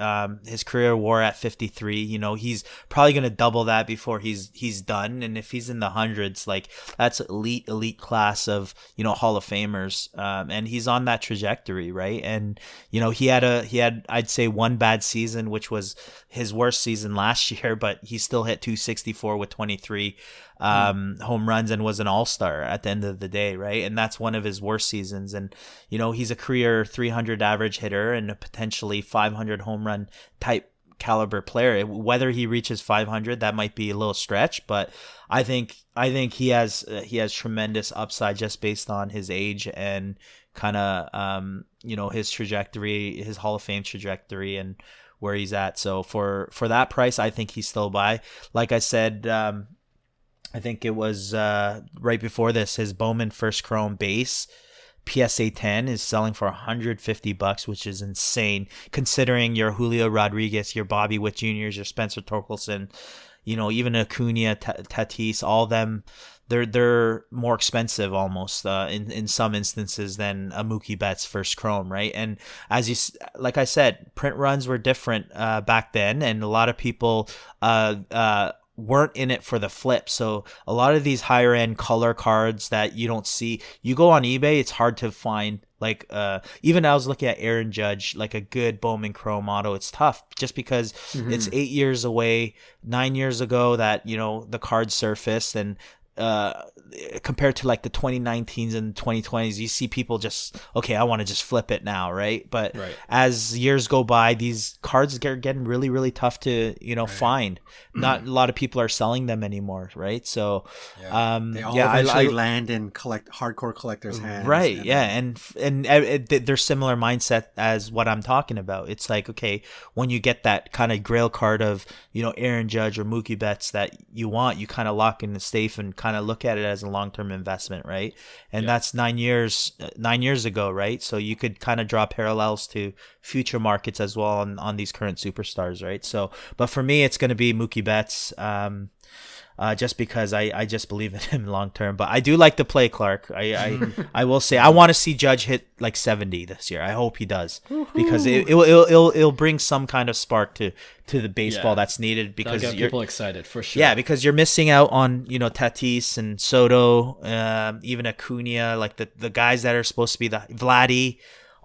his career WAR at 53. He's probably going to double that before he's done. And if he's in the hundreds, like that's elite class of Hall of Famers. And he's on that trajectory, right? And he had I'd say one bad season, which was his worst season last year, but he still hit 264 with 23 home runs and was an all-star at the end of the day, right? And that's one of his worst seasons. And he's a career 300 average hitter and a potentially 500 home run type caliber player. Whether he reaches 500, that might be a little stretch, but I think he has tremendous upside just based on his age and kind of his trajectory, his Hall of Fame trajectory, and where he's at. So for that price, I think he's still buy. Like I said, I think it was right before this, his Bowman first chrome base PSA 10 is selling for $150, which is insane considering your Julio Rodriguez, your Bobby Witt Jr.'s, your Spencer Torkelson, even Acuna, Tatis, all them. They're more expensive almost in some instances than a Mookie Betts first chrome, right? And like I said, print runs were different back then, and a lot of people weren't in it for the flip. So a lot of these higher end color cards that you don't see, you go on eBay, it's hard to find. Like even I was looking at Aaron Judge, like a good Bowman Chrome auto. It's tough just because it's 8 years away, 9 years ago that the card surfaced, and compared to like the 2019s and 2020s, you see people just, okay, I want to just flip it now, right? But as years go by, these cards are getting really, really tough to find. Not a lot of people are selling them anymore, right? So they all eventually land in hardcore collectors' hands, right? And they're similar mindset as what I'm talking about. It's like, okay, when you get that kind of grail card of Aaron Judge or Mookie Betts that you want, you kind of lock in the safe and kind of look at it as a long-term investment, right? And that's 9 years ago, right? So you could kind of draw parallels to future markets as well on these current superstars, right? So, but for me, it's going to be Mookie Betts, just because I just believe in him long-term. But I do like to play Clark. I will say I want to see Judge hit like 70 this year. I hope he does, because it'll bring some kind of spark to the baseball that's needed, because get people excited for sure. Yeah, because you're missing out on Tatis and Soto, even Acuna, like the guys that are supposed to be the Vladdy.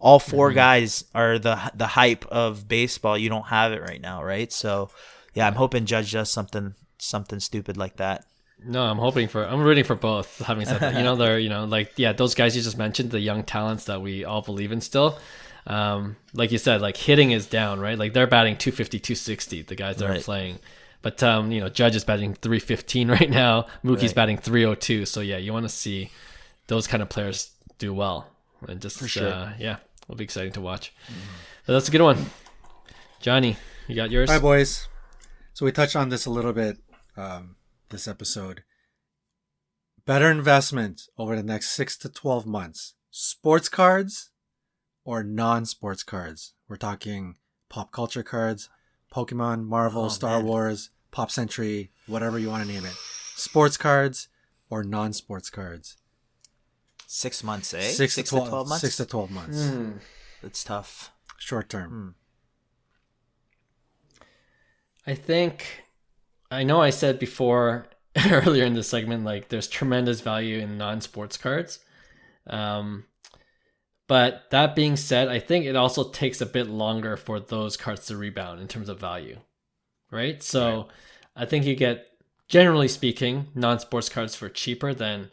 All four guys are the hype of baseball. You don't have it right now, right? So yeah, I'm hoping Judge does something stupid like that. No, I'm rooting for both. Having said that, they're those guys you just mentioned, the young talents that we all believe in still. Like you said, like hitting is down, right? Like they're batting 250, 260, the guys that are playing. But Judge is batting 315 right now. Mookie's batting 302. So yeah, you want to see those kind of players do well, and just for sure. It'll be exciting to watch. So that's a good one. Johnny, you got yours? Hi, boys. So we touched on this a little bit this episode. Better investment over the next 6 to 12 months: sports cards or non-sports cards? We're talking pop culture cards, Pokemon, Marvel, Star Wars, Pop Century, whatever you want to name it. Sports cards or non-sports cards? 6 months, eh? 6 to 12 months? 6 to 12 months. That's tough. Short term. I know I said before earlier in the segment, like there's tremendous value in non-sports cards. But that being said, I think it also takes a bit longer for those cards to rebound in terms of value. right? So I think you get, generally speaking, non-sports cards for cheaper than,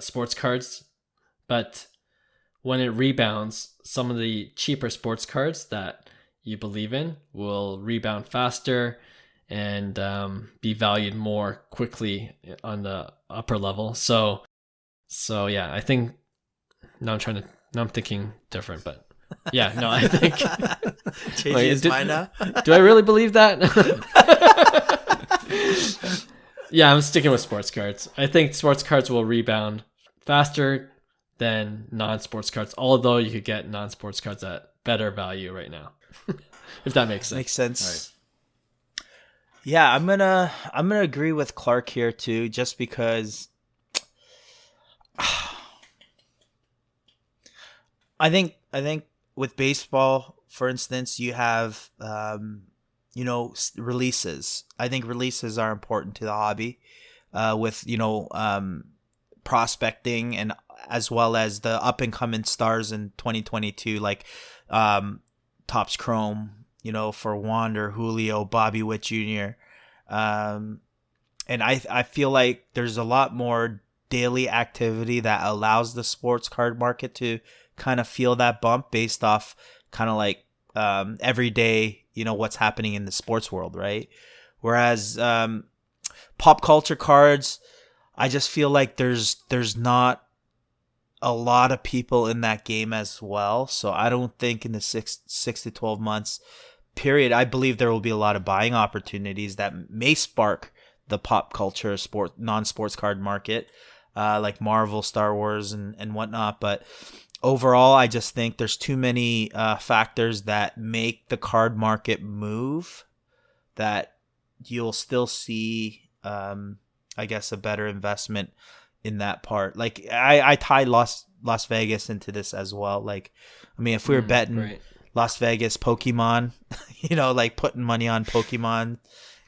sports cards. But when it rebounds, some of the cheaper sports cards that you believe in will rebound faster and be valued more quickly on the upper level. So yeah, I think now I'm thinking different, but yeah, no, I think Changing his mind now. Do I really believe that? Yeah, I'm sticking with sports cards. I think sports cards will rebound faster than non-sports cards, although you could get non-sports cards at better value right now. If that makes sense. Makes sense. Right. Yeah, I'm gonna agree with Clark here too, just because I think with baseball, for instance, you have releases. I think releases are important to the hobby, with prospecting, and as well as the up and coming stars in 2022, like Topps Chrome, for Wander, Julio, Bobby Witt Jr. And I feel like there's a lot more daily activity that allows the sports card market to kind of feel that bump based off kind of like every day, what's happening in the sports world, right? Whereas pop culture cards, I just feel like there's not a lot of people in that game as well. So I don't think in the 6 to 12 months period, I believe there will be a lot of buying opportunities that may spark the pop culture non-sports card market, like Marvel, Star Wars, and whatnot. But overall, I just think there's too many factors that make the card market move that you'll still see, I guess, a better investment in that part. Like I tie Las Vegas into this as well. Like, I mean, if we were betting Las Vegas Pokemon, like putting money on Pokemon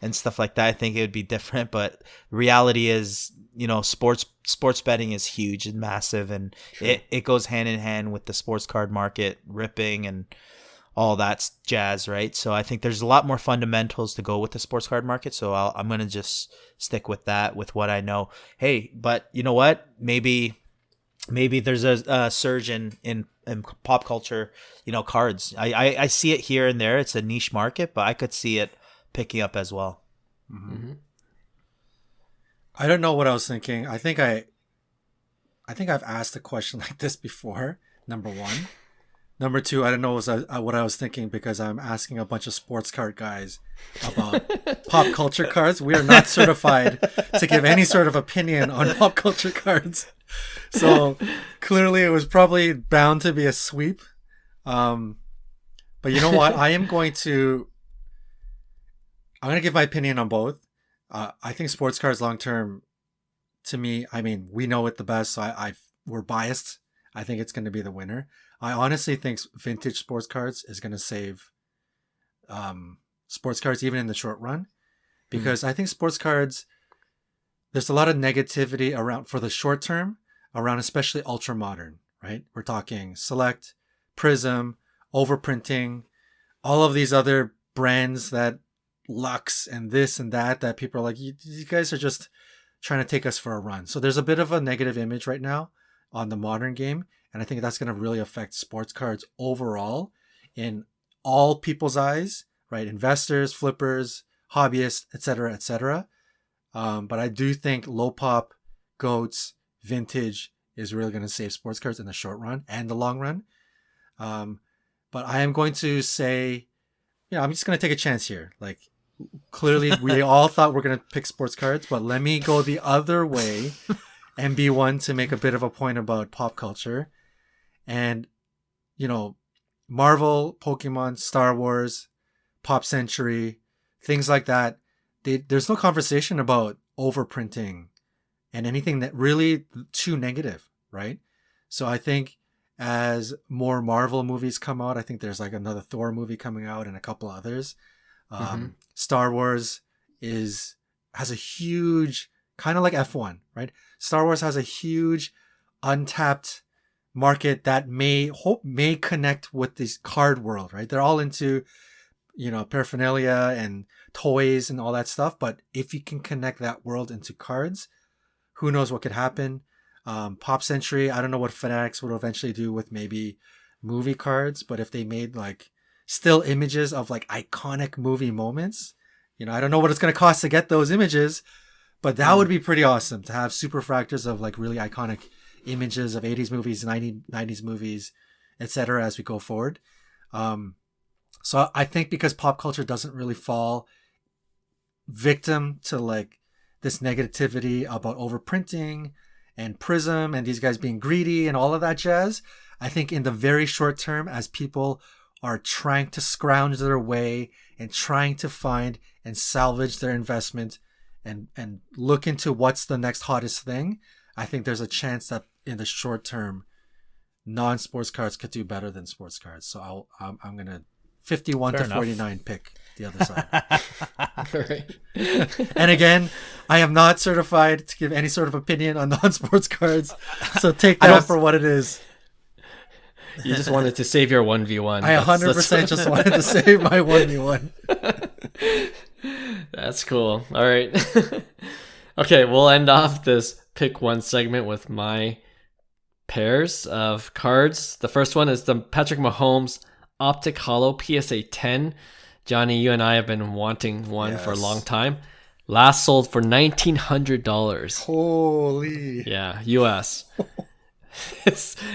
and stuff like that, I think it would be different. But reality is, sports betting is huge and massive, and it goes hand in hand with the sports card market ripping and all that jazz, right? So I think there's a lot more fundamentals to go with the sports card market. So I'm going to just stick with that, with what I know. Hey, but you know what? Maybe there's a surge in pop culture, cards. I see it here and there. It's a niche market, but I could see it picking up as well. Mm-hmm. I don't know what I was thinking. I think I've asked a question like this before. Number one. Number two, I don't know what I was thinking, because I'm asking a bunch of sports card guys about pop culture cards. We are not certified to give any sort of opinion on pop culture cards. So clearly it was probably bound to be a sweep. But you know what? I'm going to give my opinion on both. I think sports cards long term, to me, I mean, we know it the best, so we're biased. I think it's going to be the winner. I honestly think vintage sports cards is going to save sports cards even in the short run, because I think sports cards, there's a lot of negativity around for the short term around, especially ultra modern, right? We're talking Select, Prism, overprinting, all of these other brands that Lux and this and that people are like, you guys are just trying to take us for a run. So there's a bit of a negative image right now on the modern game. And I think that's going to really affect sports cards overall in all people's eyes, right? Investors, flippers, hobbyists, etc., etc. But I do think low pop, goats, vintage is really going to save sports cards in the short run and the long run. But I am going to say, I'm just going to take a chance here. Like, clearly we all thought we're going to pick sports cards, but let me go the other way and be one to make a bit of a point about pop culture. And, Marvel, Pokemon, Star Wars, Pop Century, things like that, there's no conversation about overprinting and anything that really too negative, right? So I think as more Marvel movies come out, I think there's like another Thor movie coming out and a couple others. Star Wars has a huge, kind of like F1, right? Star Wars has a huge untapped market that may connect with this card world, right? They're all into paraphernalia and toys and all that stuff. But if you can connect that world into cards, who knows what could happen. Pop Century, I don't know what Fanatics would eventually do with maybe movie cards, but if they made like still images of like iconic movie moments, I don't know what it's going to cost to get those images, but that would be pretty awesome to have superfractors of like really iconic images of 80s movies, 90s movies, etc. as we go forward. So I think because pop culture doesn't really fall victim to like this negativity about overprinting and Prism and these guys being greedy and all of that jazz, I think in the very short term, as people are trying to scrounge their way and trying to find and salvage their investment and look into what's the next hottest thing, I think there's a chance that in the short term, non-sports cards could do better than sports cards. So I'm going to 51 Fair to enough. 49 pick the other side. Right. And again, I am not certified to give any sort of opinion on non-sports cards. So take that for what it is. You just wanted to save your 1v1. I 100% just wanted to save my 1v1. That's cool. All right. Okay, we'll end off this pick one segment with my pairs of cards. The first one is the Patrick Mahomes Optic Holo PSA 10. Johnny, you and I have been wanting one for a long time. Last sold for $1,900. Holy. Yeah, US.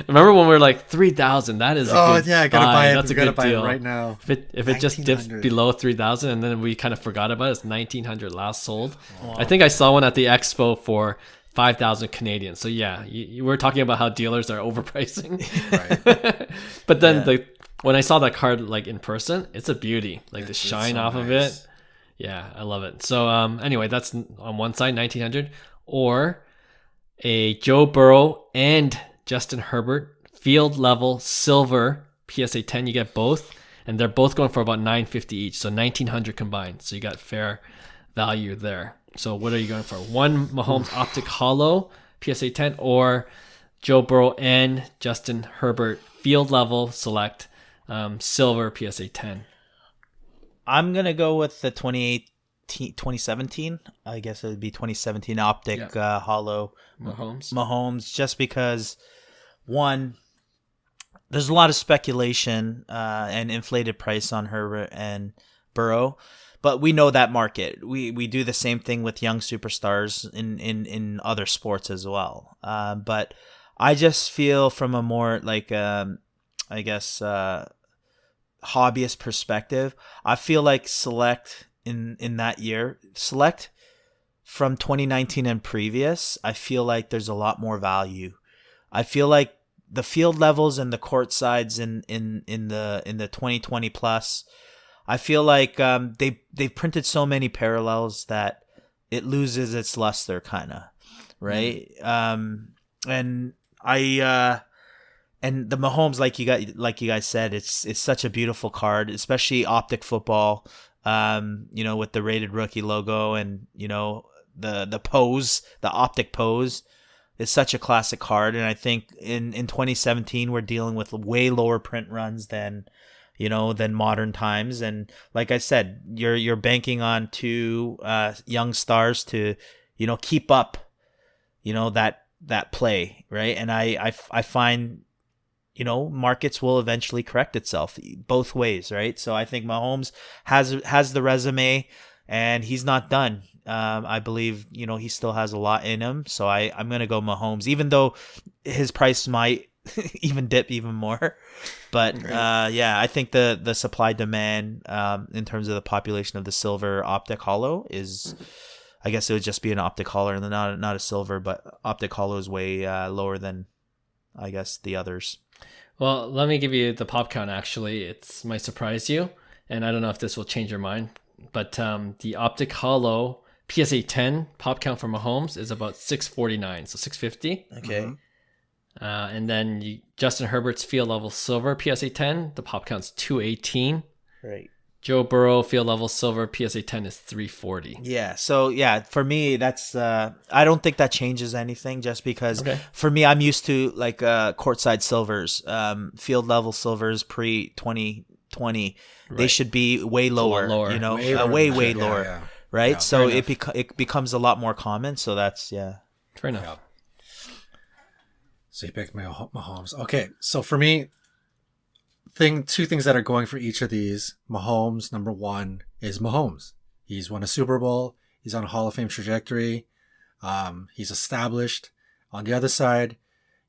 Remember when we were like 3,000? That is a good I gotta buy it. That's a gotta good buy deal it right now. If it just dips 1900. below 3,000 and then we kind of forgot about it, it's 1,900 last sold. Wow. I think I saw one at the expo for 5,000 Canadian. So yeah, you were talking about how dealers are overpricing. Right. But then when I saw that card like in person, it's a beauty. Like the shine so off of nice. it. Yeah, I love it. So anyway, that's on one side, 1,900, or a Joe Burrow and Justin Herbert field level silver PSA 10. You get both, and they're both going for about $950 each, so $1,900 combined. So you got fair value there. So what are you going for? One Mahomes Optic Holo PSA 10, or Joe Burrow and Justin Herbert field level select silver PSA 10. I'm going to go with the 2017. I guess it would be 2017 Optic Holo Mahomes, just because, one, there's a lot of speculation and inflated price on Herbert and Burrow, but we know that market. We do the same thing with young superstars in other sports as well. But I just feel from a more like hobbyist perspective, I feel like Select in that year, Select from 2019 and previous, I feel like there's a lot more value. I feel like the field levels and the court sides in the 2020 plus, I feel like they've printed so many parallels that it loses its luster, kind of, right? And and the Mahomes, like you guys said, it's such a beautiful card, especially Optic football. With the rated rookie logo and the pose, the Optic pose. It's such a classic card, and I think in 2017 we're dealing with way lower print runs than modern times. And like I said, you're banking on two young stars to keep up that play, right? And I find markets will eventually correct itself both ways, right? So I think Mahomes has the resume, and he's not done. I believe, he still has a lot in him. So I'm going to go Mahomes, even though his price might even dip even more. But I think the supply demand in terms of the population of the silver Optic Holo is, I guess it would just be an Optic Holo and not a silver, but Optic Holo is way lower than, I guess, the others. Well, let me give you the pop count, actually. It might surprise you, and I don't know if this will change your mind, but the Optic Holo PSA 10 pop count for Mahomes is about 649, so 650. Okay. Mm-hmm. And then Justin Herbert's field level silver PSA 10, the pop count's 218. Right. Joe Burrow field level silver PSA 10 is 340. Yeah. So for me, that's I don't think that changes anything, just because for me, I'm used to like courtside silvers, field level silvers pre 2020 20, they Right. should be way lower, lower. you know, Way lower way, than way that. lower, Yeah. right? Yeah, So fair it becomes a lot more common. So that's, Fair enough. Yeah. So you picked Mahomes. Okay, so for me, two things that are going for each of these. Mahomes, number one, is Mahomes. He's won a Super Bowl. He's on a Hall of Fame trajectory. He's established. On the other side,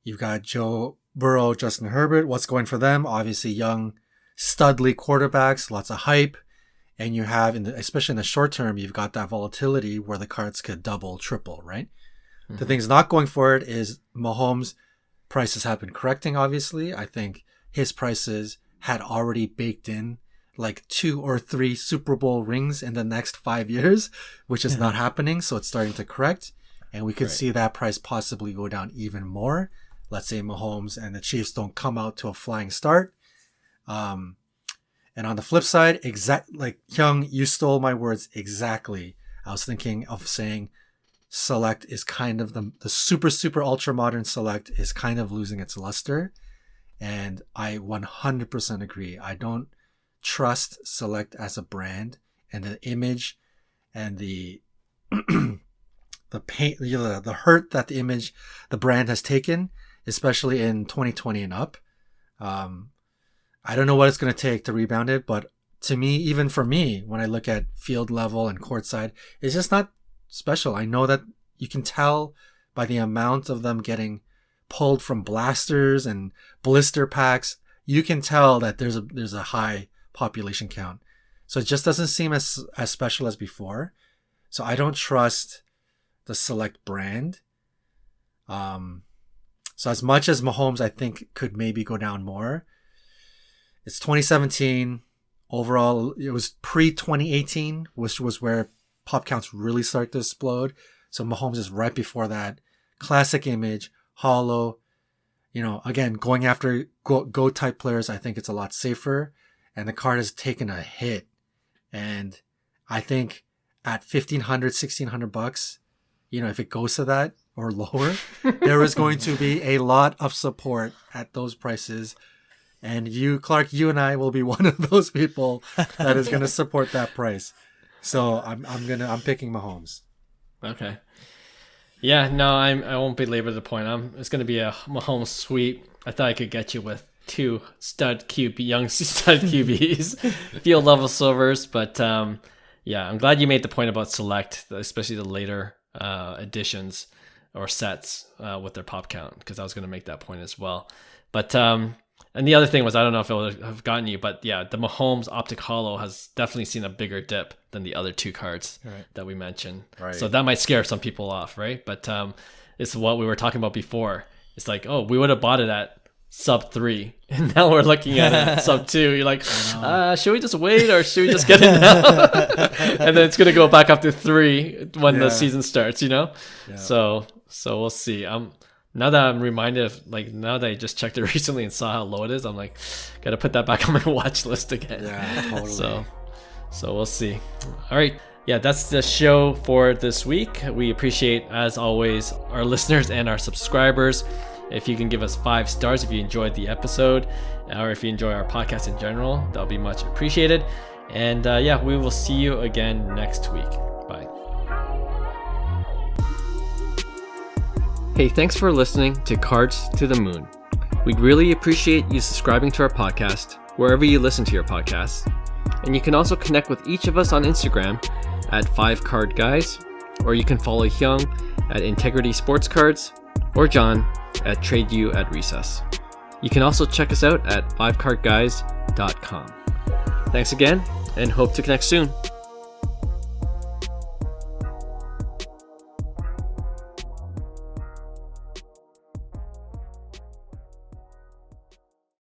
you've got Joe Burrow, Justin Herbert. What's going for them? Obviously, young, studly quarterbacks, lots of hype. And you have, especially in the short term, you've got that volatility where the cards could double, triple, right? The things not going for it is Mahomes' prices have been correcting, obviously. I think his prices had already baked in like 2 or 3 Super Bowl rings in the next 5 years, which is not happening. So it's starting to correct. And we could see that price possibly go down even more. Let's say Mahomes and the Chiefs don't come out to a flying start. And on the flip side, like Hyung, you stole my words exactly. I was thinking of saying Select is kind of the super, super ultra modern Select is kind of losing its luster. And I 100% agree. I don't trust Select as a brand, and the image and the the pain, the hurt that the brand has taken, especially in 2020 and up. I don't know what it's going to take to rebound it, but to me, even for me, when I look at field level and courtside, it's just not special. I know that you can tell by the amount of them getting pulled from blasters and blister packs. You can tell that there's a high population count. So it just doesn't seem as special as before. So I don't trust the Select brand. So as much as Mahomes, I think, could maybe go down more, it's 2017. Overall, it was pre-2018, which was where pop counts really start to explode. So Mahomes is right before that. Classic image, Holo. You know, again, going after go type players, I think it's a lot safer. And the card has taken a hit. And I think at $1,500, $1,600, you know, if it goes to that or lower, there is going to be a lot of support at those prices. And you, Clark, you and I will be one of those people that is going to support that price. So I'm picking Mahomes. Okay. Yeah, no, I won't belabor the point. It's going to be a Mahomes sweep. I thought I could get you with 2 young stud QBs, field level silvers, but yeah, I'm glad you made the point about Select, especially the later editions or sets with their pop count, because I was going to make that point as well. But and the other thing was, I don't know if it would have gotten you, but yeah, the Mahomes Optic Holo has definitely seen a bigger dip than the other 2 cards that we mentioned. Right. So that might scare some people off, right? But it's what we were talking about before. It's like, oh, we would have bought it at sub 3, and now we're looking at it at sub 2. You're like, should we just wait, or should we just get it now? And then it's gonna go back up to 3 when the season starts, you know. Yeah. So we'll see. Now that I'm reminded of, like, now that I just checked it recently and saw how low it is, I'm like, gotta put that back on my watch list again. Yeah, totally. So we'll see. All right. Yeah, that's the show for this week. We appreciate, as always, our listeners and our subscribers. If you can give us 5 stars if you enjoyed the episode, or if you enjoy our podcast in general, that'll be much appreciated. And yeah, we will see you again next week. Bye. Hey, thanks for listening to Cards to the Moon. We'd really appreciate you subscribing to our podcast wherever you listen to your podcasts. And you can also connect with each of us on Instagram at 5cardguys, or you can follow Hyung at Integrity Sports Cards, or John at TradeU at Recess. You can also check us out at 5cardguys.com. Thanks again, and hope to connect soon.